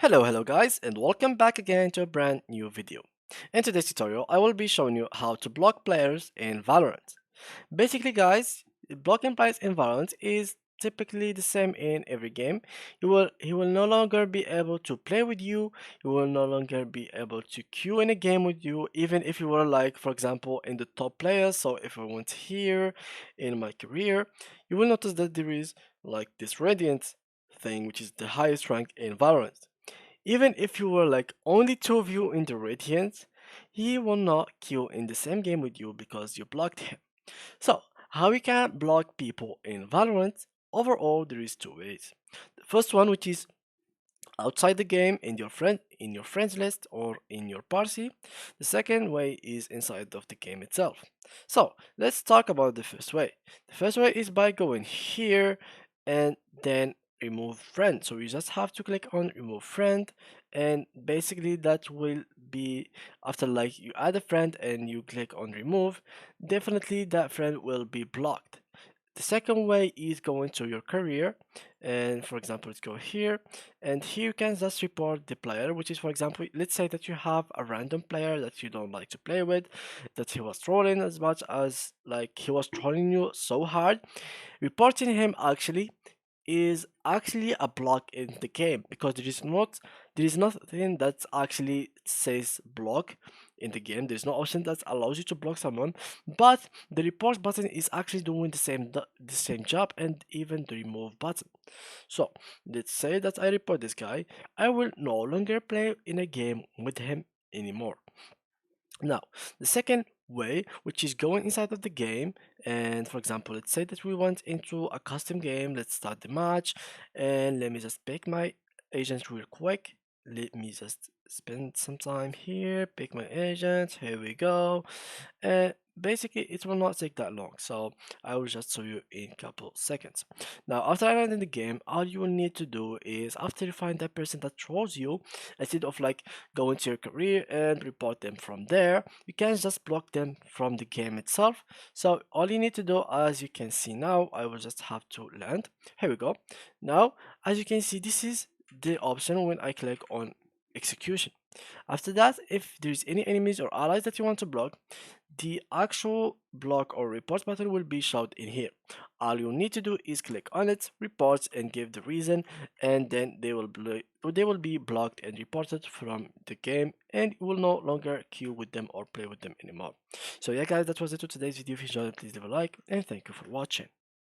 Hello guys, and welcome back again to a brand new video. In today's tutorial, I will be showing you how to block players in Valorant. Basically guys, blocking players in Valorant is typically the same in every game. He will no longer be able to play with you, he will no longer be able to queue in a game with you, even if you were like for example in the top players. So if I went here in my career, you will notice that there is like this radiant thing which is the highest rank in Valorant. Even if you were like only two of you in the Radiant, he will not kill in the same game with you because you blocked him. So, how we can block people in Valorant? Overall, there is two ways. The first one, which is outside the game in your friends list or in your party. The second way is inside of the game itself. So let's talk about the first way. The first way is by going here and then remove friend. So you just have to click on remove friend, and basically that will be after like you add a friend and you click on remove, definitely that friend will be blocked. The second way is going to your career, and for example let's go here, and here you can just report the player, which is for example let's say that you have a random player that you don't like to play with, that he was trolling as much as like he was trolling you so hard. Reporting him actually is actually a block in the game because there is nothing that actually says block in the game. There's no option that allows you to block someone, but the report button is actually doing the same job, and even the remove button. So let's say that I report this guy, I will no longer play in a game with him anymore. Now, the second way, which is going inside of the game, and for example, let's say that we went into a custom game, let's start the match, and let me just pick my agent real quick. Let me just spend some time here, pick my agent, here we go. Basically, it will not take that long, so I will just show you in a couple seconds. Now, after I land in the game, all you will need to do is after you find that person that trolls you, instead of like going to your career and report them from there, you can just block them from the game itself. So all you need to do, as you can see now, I will just have to land. Here we go. Now, as you can see, this is the option when I click on execution. After that, if there's any enemies or allies that you want to block, the actual block or report button will be shown in here. All you need to do is click on it, reports, and give the reason, and then they will be blocked and reported from the game, and you will no longer queue with them or play with them anymore. So yeah guys, that was it for today's video. If you enjoyed it, please leave a like, and thank you for watching.